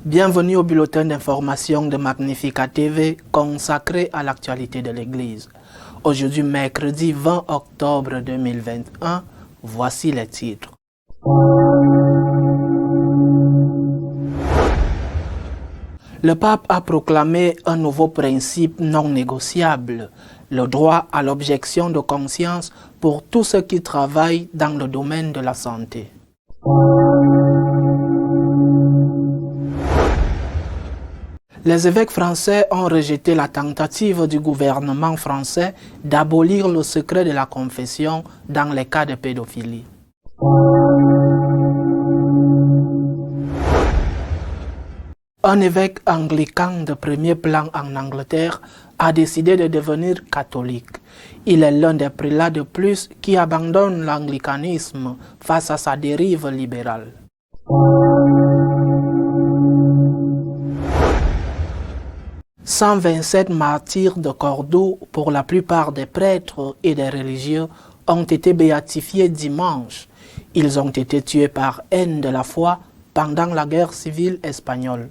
Bienvenue au bulletin d'information de Magnifica TV consacré à l'actualité de l'Église. Aujourd'hui, mercredi 20 octobre 2021, voici les titres. Le pape a proclamé un nouveau principe non négociable, le droit à l'objection de conscience pour tous ceux qui travaillent dans le domaine de la santé. Les évêques français ont rejeté la tentative du gouvernement français d'abolir le secret de la confession dans les cas de pédophilie. Un évêque anglican de premier plan en Angleterre a décidé de devenir catholique. Il est l'un des prélats de plus qui abandonne l'anglicanisme face à sa dérive libérale. « 127 martyrs de Cordoue, pour la plupart des prêtres et des religieux, ont été béatifiés dimanche. Ils ont été tués par haine de la foi pendant la guerre civile espagnole.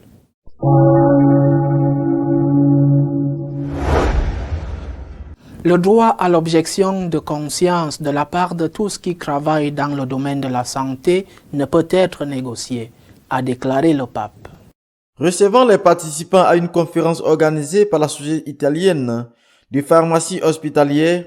Le droit à l'objection de conscience de la part de tous qui travaillent dans le domaine de la santé ne peut être négocié, a déclaré le pape. Recevant les participants à une conférence organisée par la Société italienne de pharmacie hospitalière,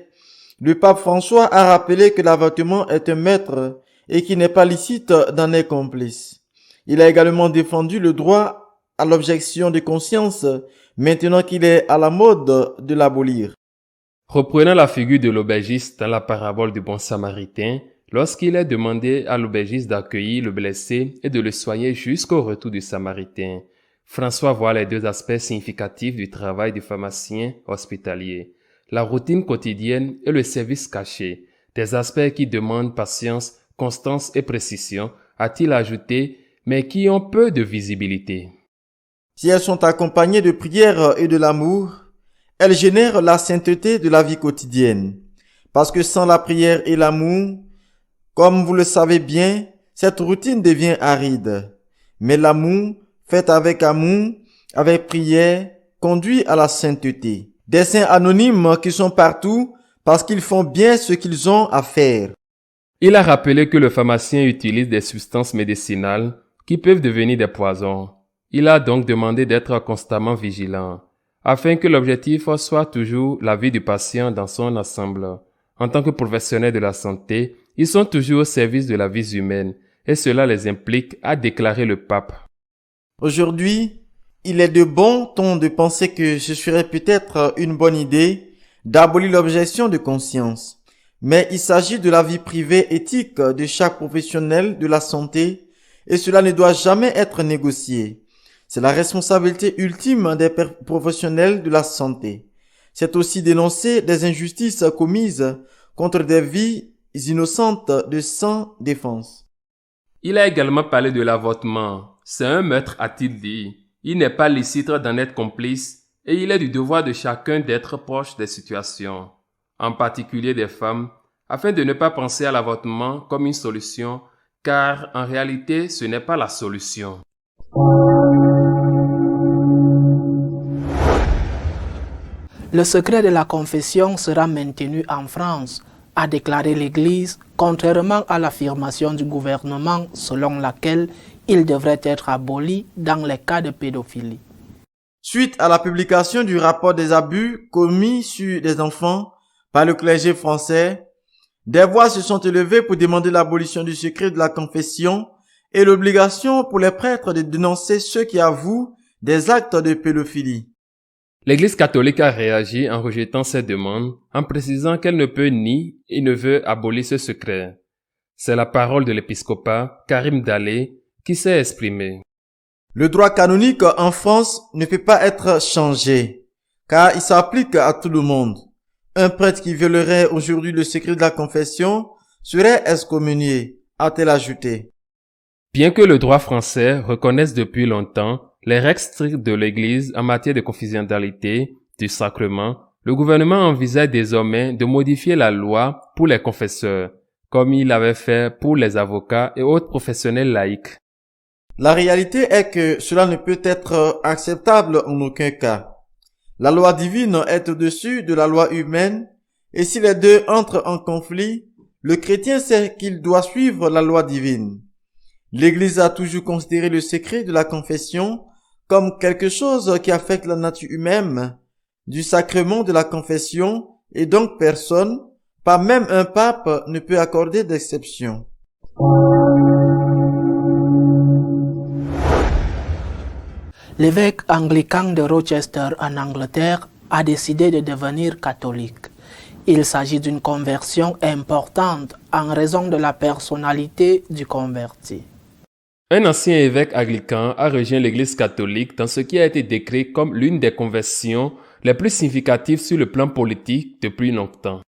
le pape François a rappelé que l'avortement est un maître et qu'il n'est pas licite d'en être complice. Il a également défendu le droit à l'objection de conscience, maintenant qu'il est à la mode de l'abolir. Reprenant la figure de l'aubergiste dans la parabole du bon samaritain, lorsqu'il est demandé à l'aubergiste d'accueillir le blessé et de le soigner jusqu'au retour du samaritain, François voit les deux aspects significatifs du travail du pharmacien hospitalier, la routine quotidienne et le service caché, des aspects qui demandent patience, constance et précision, a-t-il ajouté, mais qui ont peu de visibilité. Si elles sont accompagnées de prière et de l'amour, elles génèrent la sainteté de la vie quotidienne. Parce que sans la prière et l'amour, comme vous le savez bien, cette routine devient aride. Mais l'amour, fait avec amour, avec prière, conduit à la sainteté. Des saints anonymes qui sont partout parce qu'ils font bien ce qu'ils ont à faire. Il a rappelé que le pharmacien utilise des substances médicinales qui peuvent devenir des poisons. Il a donc demandé d'être constamment vigilant, afin que l'objectif soit toujours la vie du patient dans son ensemble. En tant que professionnels de la santé, ils sont toujours au service de la vie humaine, et cela les implique, a déclaré le pape. Aujourd'hui, il est de bon ton de penser que ce serait peut-être une bonne idée d'abolir l'objection de conscience. Mais il s'agit de la vie privée éthique de chaque professionnel de la santé et cela ne doit jamais être négocié. C'est la responsabilité ultime des professionnels de la santé. C'est aussi dénoncer des injustices commises contre des vies innocentes de sans défense. Il a également parlé de l'avortement. C'est un meurtre, a-t-il dit. Il n'est pas licite d'en être complice et il est du devoir de chacun d'être proche des situations, en particulier des femmes, afin de ne pas penser à l'avortement comme une solution, car en réalité, ce n'est pas la solution. Le secret de la confession sera maintenu en France, a déclaré l'Église, contrairement à l'affirmation du gouvernement selon laquelle il devrait être aboli dans les cas de pédophilie. Suite à la publication du rapport des abus commis sur des enfants par le clergé français, des voix se sont élevées pour demander l'abolition du secret de la confession et l'obligation pour les prêtres de dénoncer ceux qui avouent des actes de pédophilie. L'Église catholique a réagi en rejetant cette demande, en précisant qu'elle ne peut ni et ne veut abolir ce secret. C'est la parole de l'épiscopat Karim Dalé qui s'est exprimé. Le droit canonique en France ne peut pas être changé, car il s'applique à tout le monde. Un prêtre qui violerait aujourd'hui le secret de la confession serait excommunié, a-t-elle ajouté. Bien que le droit français reconnaisse depuis longtemps les règles strictes de l'Église en matière de confidentialité du sacrement, le gouvernement envisage désormais de modifier la loi pour les confesseurs, comme il l'avait fait pour les avocats et autres professionnels laïcs. La réalité est que cela ne peut être acceptable en aucun cas. La loi divine est au-dessus de la loi humaine, et si les deux entrent en conflit, le chrétien sait qu'il doit suivre la loi divine. L'Église a toujours considéré le secret de la confession comme quelque chose qui affecte la nature humaine, du sacrement de la confession, et donc personne, pas même un pape, ne peut accorder d'exception. L'évêque anglican de Rochester en Angleterre a décidé de devenir catholique. Il s'agit d'une conversion importante en raison de la personnalité du converti. Un ancien évêque anglican a rejoint l'Église catholique dans ce qui a été décrit comme l'une des conversions les plus significatives sur le plan politique depuis longtemps.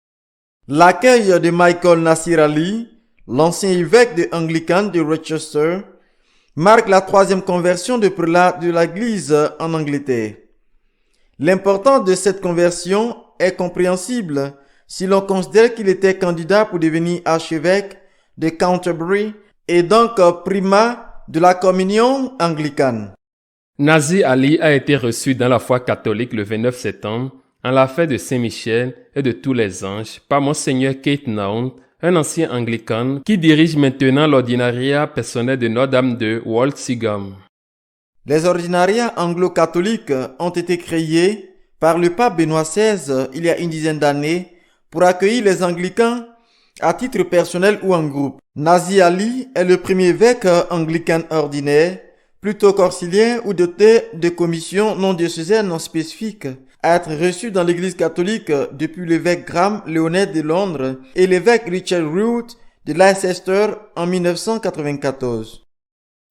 L'accueil de Michael Nasir Ali, l'ancien évêque de Anglican de Rochester, marque la troisième conversion de prélat de l'Église en Angleterre. L'importance de cette conversion est compréhensible si l'on considère qu'il était candidat pour devenir archevêque de Canterbury et donc primat de la communion anglicane. Nasir Ali a été reçu dans la foi catholique le 29 septembre en la fête de Saint-Michel et de tous les anges par Monseigneur Keith Nount, un ancien anglican qui dirige maintenant l'ordinariat personnel de Notre-Dame de Walsingham. Les ordinariats anglo-catholiques ont été créés par le pape Benoît XVI il y a une dizaine d'années pour accueillir les anglicans à titre personnel ou en groupe. Nasir Ali est le premier évêque anglican ordinaire, plutôt qu'auxiliaire ou doté de commissions non diocésaines non spécifiques, à être reçu dans l'église catholique depuis l'évêque Graham Leonnet de Londres et l'évêque Richard Root de Leicester en 1994.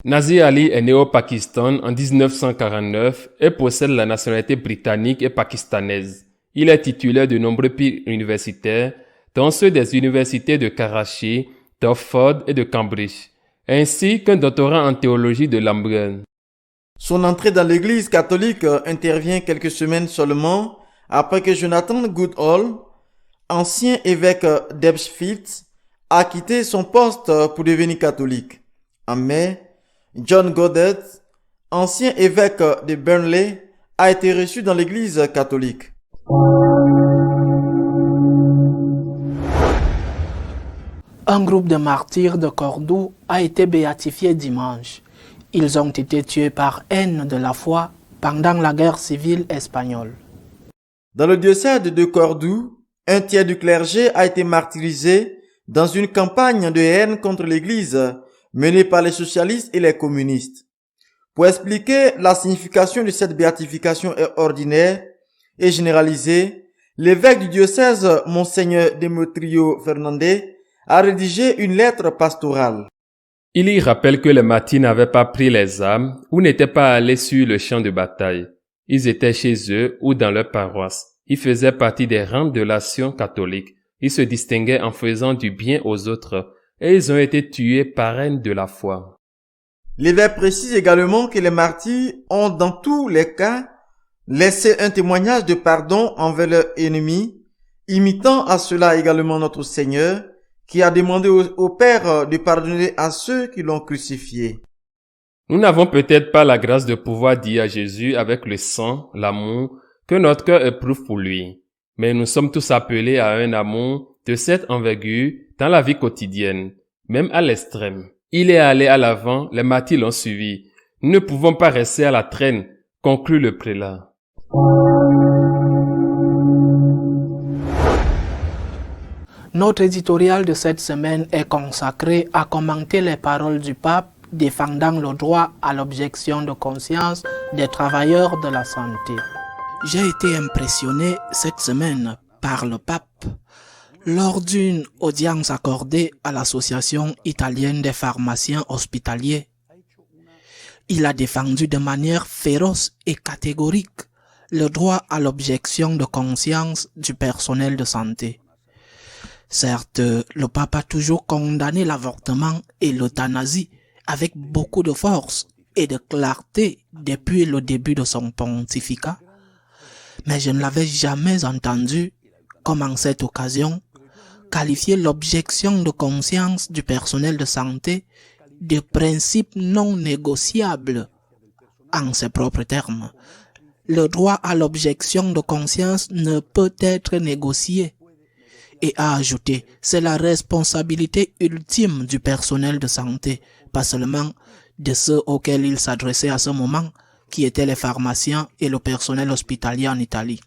Nasir Ali est né au Pakistan en 1949 et possède la nationalité britannique et pakistanaise. Il est titulaire de nombreux prix universitaires, dont ceux des universités de Karachi, d'Oxford et de Cambridge, ainsi qu'un doctorat en théologie de Lambrun. Son entrée dans l'église catholique intervient quelques semaines seulement après que Jonathan Goodall, ancien évêque d'Ebbsfleet, a quitté son poste pour devenir catholique. En mai, John Goddard, ancien évêque de Burnley, a été reçu dans l'église catholique. Un groupe de martyrs de Cordoue a été béatifié dimanche. Ils ont été tués par haine de la foi pendant la guerre civile espagnole. Dans le diocèse de Cordoue, un tiers du clergé a été martyrisé dans une campagne de haine contre l'Église menée par les socialistes et les communistes. Pour expliquer la signification de cette béatification ordinaire et généralisée, l'évêque du diocèse, Monseigneur Demetrio Fernandez, a rédigé une lettre pastorale. Il y rappelle que les martyrs n'avaient pas pris les armes ou n'étaient pas allés sur le champ de bataille. Ils étaient chez eux ou dans leur paroisse. Ils faisaient partie des rangs de l'action catholique. Ils se distinguaient en faisant du bien aux autres et ils ont été tués par haine de la foi. L'évêque précise également que les martyrs ont dans tous les cas laissé un témoignage de pardon envers leurs ennemis, imitant à cela également notre Seigneur, qui a demandé au Père de pardonner à ceux qui l'ont crucifié. Nous n'avons peut-être pas la grâce de pouvoir dire à Jésus avec le sang, l'amour, que notre cœur éprouve pour lui. Mais nous sommes tous appelés à un amour de cette envergure dans la vie quotidienne, même à l'extrême. Il est allé à l'avant, les martyrs l'ont suivi. Nous ne pouvons pas rester à la traîne, conclut le prélat. Notre éditorial de cette semaine est consacré à commenter les paroles du pape défendant le droit à l'objection de conscience des travailleurs de la santé. J'ai été impressionné cette semaine par le pape lors d'une audience accordée à l'Association italienne des pharmaciens hospitaliers. Il a défendu de manière féroce et catégorique le droit à l'objection de conscience du personnel de santé. Certes, le pape a toujours condamné l'avortement et l'euthanasie avec beaucoup de force et de clarté depuis le début de son pontificat, mais je ne l'avais jamais entendu, comme en cette occasion, qualifier l'objection de conscience du personnel de santé de principes non négociables en ses propres termes. Le droit à l'objection de conscience ne peut être négocié. Et a ajouté, c'est la responsabilité ultime du personnel de santé, pas seulement de ceux auxquels il s'adressait à ce moment, qui étaient les pharmaciens et le personnel hospitalier en Italie.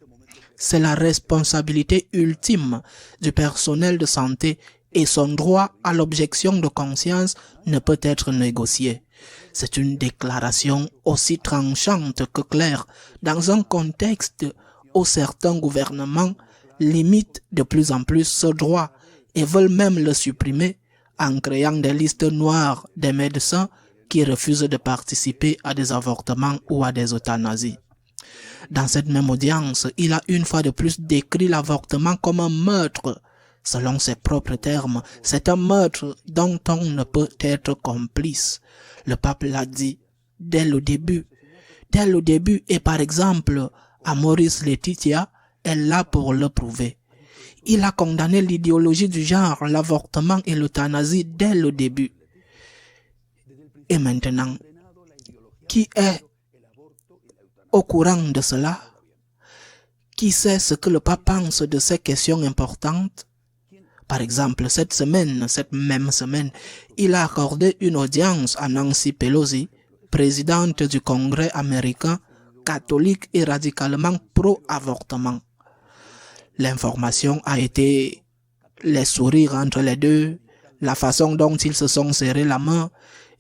C'est la responsabilité ultime du personnel de santé et son droit à l'objection de conscience ne peut être négocié. C'est une déclaration aussi tranchante que claire dans un contexte où certains gouvernements limitent de plus en plus ce droit et veulent même le supprimer en créant des listes noires des médecins qui refusent de participer à des avortements ou à des euthanasies. Dans cette même audience, il a une fois de plus décrit l'avortement comme un meurtre. Selon ses propres termes, c'est un meurtre dont on ne peut être complice. Le pape l'a dit dès le début. Dès le début, et par exemple, à Maurice Laetitia, est là pour le prouver. Il a condamné l'idéologie du genre, l'avortement et l'euthanasie dès le début. Et maintenant, qui est au courant de cela? Qui sait ce que le pape pense de ces questions importantes? Par exemple, cette même semaine, il a accordé une audience à Nancy Pelosi, présidente du Congrès américain, catholique et radicalement pro-avortement. L'information a été les sourires entre les deux, la façon dont ils se sont serrés la main,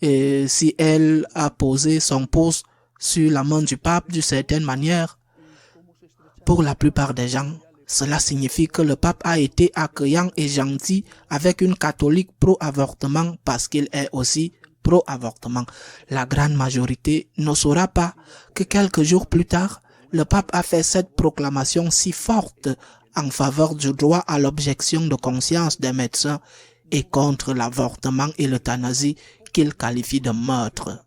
et si elle a posé son pouce sur la main du pape d'une certaine manière. Pour la plupart des gens, cela signifie que le pape a été accueillant et gentil avec une catholique pro-avortement parce qu'il est aussi pro-avortement. La grande majorité ne saura pas que quelques jours plus tard, le pape a fait cette proclamation si forte en faveur du droit à l'objection de conscience des médecins et contre l'avortement et l'euthanasie qu'il qualifie de meurtre.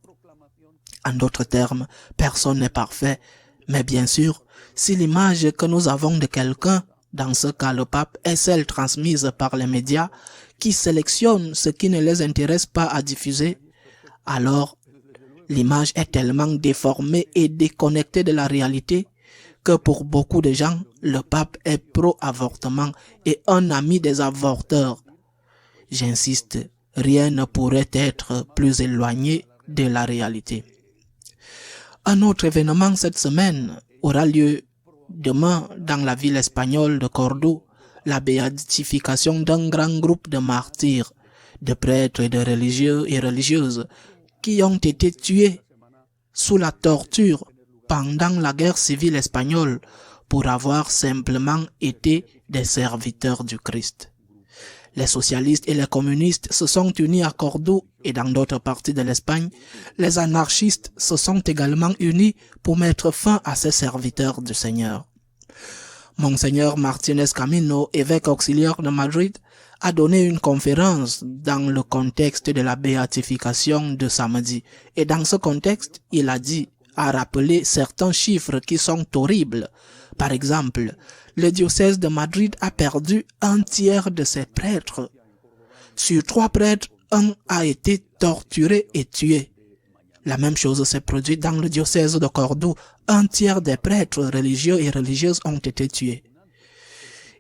En d'autres termes, personne n'est parfait, mais bien sûr, si l'image que nous avons de quelqu'un, dans ce cas le pape, est celle transmise par les médias, qui sélectionnent ce qui ne les intéresse pas à diffuser, alors l'image est tellement déformée et déconnectée de la réalité que pour beaucoup de gens, le pape est pro-avortement et un ami des avorteurs. J'insiste, rien ne pourrait être plus éloigné de la réalité. Un autre événement cette semaine aura lieu demain dans la ville espagnole de Cordoue, la béatification d'un grand groupe de martyrs, de prêtres et de religieux et religieuses qui ont été tués sous la torture pendant la guerre civile espagnole pour avoir simplement été des serviteurs du Christ. Les socialistes et les communistes se sont unis à Cordoue et dans d'autres parties de l'Espagne. Les anarchistes se sont également unis pour mettre fin à ces serviteurs du Seigneur. Monseigneur Martínez Camino, évêque auxiliaire de Madrid, a donné une conférence dans le contexte de la béatification de samedi. Et dans ce contexte, il a rappelé certains chiffres qui sont horribles. Par exemple, le diocèse de Madrid a perdu un tiers de ses prêtres. Sur 3 prêtres, un a été torturé et tué. La même chose s'est produite dans le diocèse de Cordoue. Un tiers des prêtres religieux et religieuses ont été tués.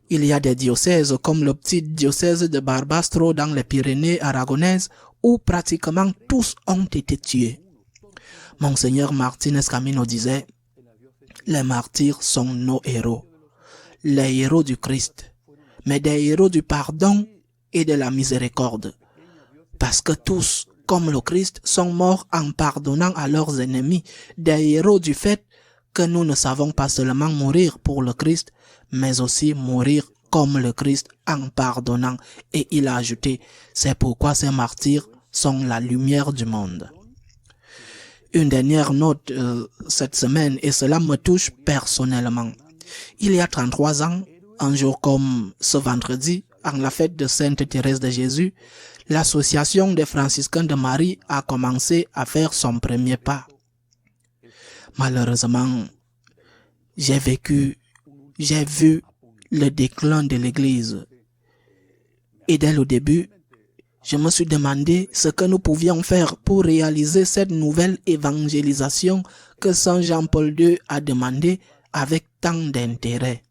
Il y a des diocèses comme le petit diocèse de Barbastro dans les Pyrénées aragonaises où pratiquement tous ont été tués. Monseigneur Martínez Camino disait: les martyrs sont nos héros, les héros du Christ, mais des héros du pardon et de la miséricorde. Parce que tous, comme le Christ, sont morts en pardonnant à leurs ennemis, des héros du fait que nous ne savons pas seulement mourir pour le Christ, mais aussi mourir comme le Christ en pardonnant. Et il a ajouté, c'est pourquoi ces martyrs sont la lumière du monde. Une dernière note cette semaine, et cela me touche personnellement. Il y a 33 ans, un jour comme ce vendredi, en la fête de Sainte Thérèse de Jésus, l'association des franciscains de Marie a commencé à faire son premier pas. Malheureusement, j'ai vu le déclin de l'Église. Et dès le début, je me suis demandé ce que nous pouvions faire pour réaliser cette nouvelle évangélisation que Saint Jean-Paul II a demandé avec tant d'intérêt.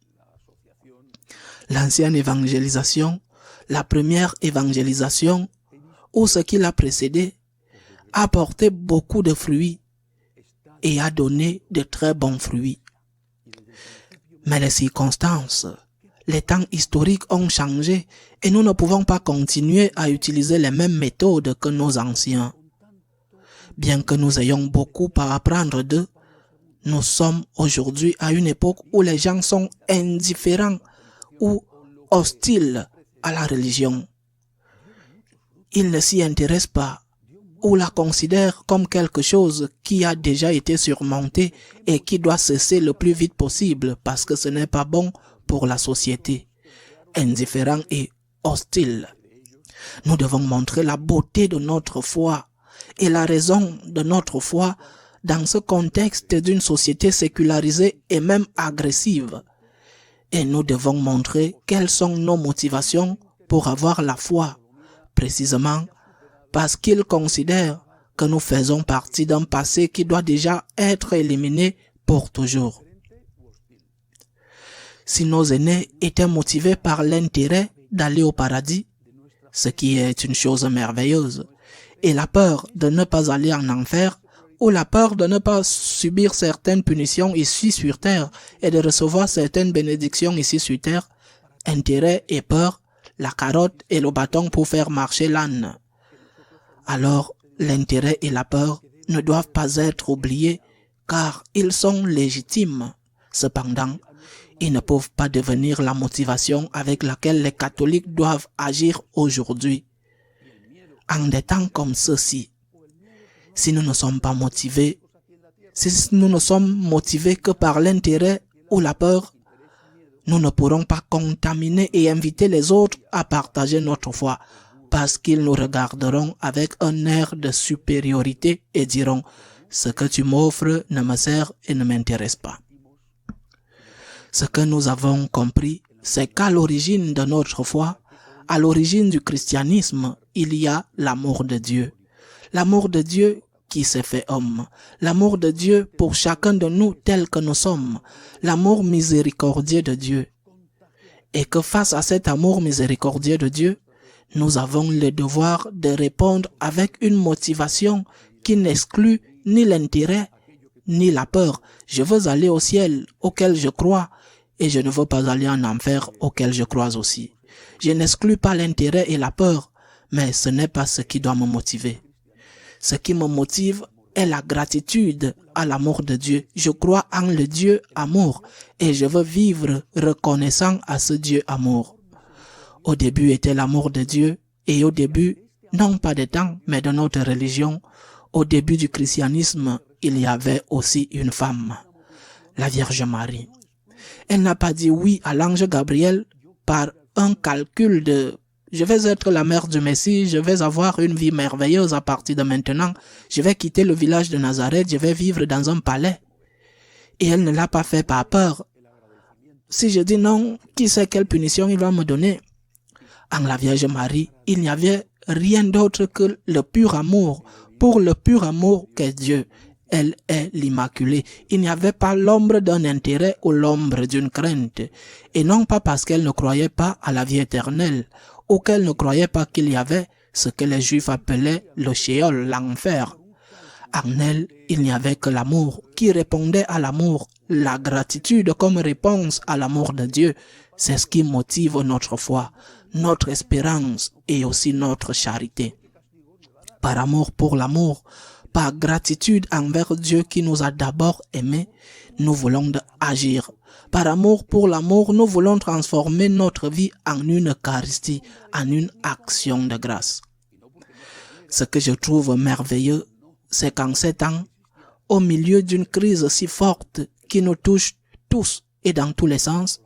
L'ancienne évangélisation, la première évangélisation, ou ce qui l'a précédé, a porté beaucoup de fruits et a donné de très bons fruits. Mais les circonstances, les temps historiques ont changé et nous ne pouvons pas continuer à utiliser les mêmes méthodes que nos anciens. Bien que nous ayons beaucoup à apprendre d'eux, nous sommes aujourd'hui à une époque où les gens sont indifférents ou hostiles à la religion. Ils ne s'y intéressent pas ou la considèrent comme quelque chose qui a déjà été surmonté et qui doit cesser le plus vite possible parce que ce n'est pas bon pour la société. Indifférent et hostile. Nous devons montrer la beauté de notre foi et la raison de notre foi dans ce contexte d'une société sécularisée et même agressive. Et nous devons montrer quelles sont nos motivations pour avoir la foi, précisément parce qu'ils considèrent que nous faisons partie d'un passé qui doit déjà être éliminé pour toujours. Si nos aînés étaient motivés par l'intérêt d'aller au paradis, ce qui est une chose merveilleuse, et la peur de ne pas aller en enfer, ou la peur de ne pas subir certaines punitions ici sur terre et de recevoir certaines bénédictions ici sur terre, intérêt et peur, la carotte et le bâton pour faire marcher l'âne. Alors, l'intérêt et la peur ne doivent pas être oubliés car ils sont légitimes. Cependant, ils ne peuvent pas devenir la motivation avec laquelle les catholiques doivent agir aujourd'hui. En des temps comme ceux-ci, si nous ne sommes pas motivés, si nous ne sommes motivés que par l'intérêt ou la peur, nous ne pourrons pas contaminer et inviter les autres à partager notre foi parce qu'ils nous regarderont avec un air de supériorité et diront « Ce que tu m'offres ne me sert et ne m'intéresse pas ». Ce que nous avons compris, c'est qu'à l'origine de notre foi, à l'origine du christianisme, il y a l'amour de Dieu. L'amour de Dieu qui s'est fait homme. L'amour de Dieu pour chacun de nous tel que nous sommes. L'amour miséricordieux de Dieu. Et que face à cet amour miséricordieux de Dieu, nous avons le devoir de répondre avec une motivation qui n'exclut ni l'intérêt ni la peur. Je veux aller au ciel auquel je crois et je ne veux pas aller en enfer auquel je crois aussi. Je n'exclus pas l'intérêt et la peur, mais ce n'est pas ce qui doit me motiver. Ce qui me motive est la gratitude à l'amour de Dieu. Je crois en le Dieu amour et je veux vivre reconnaissant à ce Dieu amour. Au début était l'amour de Dieu et au début, non pas des temps, mais de notre religion, au début du christianisme, il y avait aussi une femme, la Vierge Marie. Elle n'a pas dit oui à l'ange Gabriel par un calcul de « je vais être la mère du Messie, je vais avoir une vie merveilleuse à partir de maintenant, je vais quitter le village de Nazareth, je vais vivre dans un palais. » Et elle ne l'a pas fait par peur. Si je dis non, qui sait quelle punition il va me donner? En la Vierge Marie, il n'y avait rien d'autre que le pur amour, pour le pur amour qu'est Dieu. Elle est l'Immaculée. Il n'y avait pas l'ombre d'un intérêt ou l'ombre d'une crainte. Et non pas parce qu'elle ne croyait pas à la vie éternelle, ou qu'elle ne croyait pas qu'il y avait ce que les Juifs appelaient le Sheol, l'enfer. En elle, il n'y avait que l'amour qui répondait à l'amour, la gratitude comme réponse à l'amour de Dieu. C'est ce qui motive notre foi, notre espérance et aussi notre charité. Par amour pour l'amour, par gratitude envers Dieu qui nous a d'abord aimés, nous voulons agir. Par amour pour l'amour, nous voulons transformer notre vie en une Eucharistie, en une action de grâce. Ce que je trouve merveilleux, c'est qu'en ces temps, au milieu d'une crise si forte qui nous touche tous et dans tous les sens,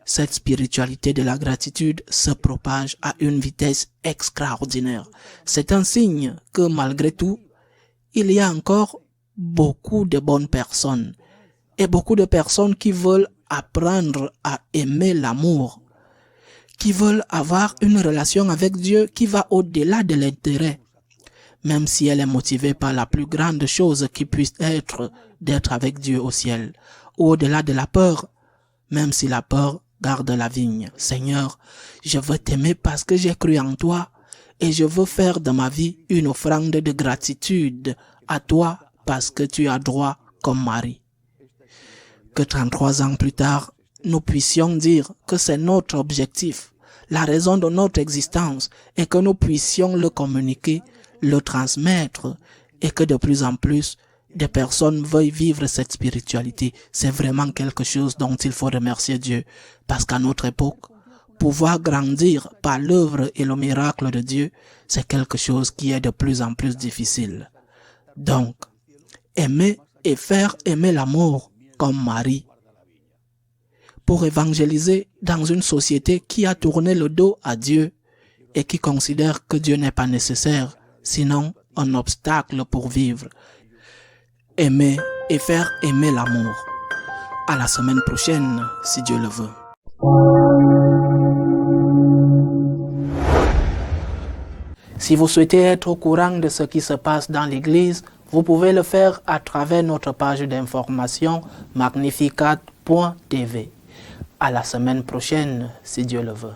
cette spiritualité de la gratitude se propage à une vitesse extraordinaire. C'est un signe que malgré tout, il y a encore beaucoup de bonnes personnes et beaucoup de personnes qui veulent apprendre à aimer l'amour, qui veulent avoir une relation avec Dieu qui va au-delà de l'intérêt, même si elle est motivée par la plus grande chose qui puisse être d'être avec Dieu au ciel, ou au-delà de la peur, même si la peur garde la vigne. Seigneur, je veux t'aimer parce que j'ai cru en toi et je veux faire de ma vie une offrande de gratitude à toi parce que tu as droit comme Marie. Que 33 ans plus tard, nous puissions dire que c'est notre objectif, la raison de notre existence, et que nous puissions le communiquer, le transmettre, et que de plus en plus, des personnes veuillent vivre cette spiritualité. C'est vraiment quelque chose dont il faut remercier Dieu, parce qu'à notre époque, pouvoir grandir par l'œuvre et le miracle de Dieu, c'est quelque chose qui est de plus en plus difficile. Donc, aimer et faire aimer l'amour comme Marie, pour évangéliser dans une société qui a tourné le dos à Dieu et qui considère que Dieu n'est pas nécessaire, sinon un obstacle pour vivre. Aimer et faire aimer l'amour. À la semaine prochaine, si Dieu le veut. Si vous souhaitez être au courant de ce qui se passe dans l'Église, vous pouvez le faire à travers notre page d'information magnificat.tv. À la semaine prochaine, si Dieu le veut.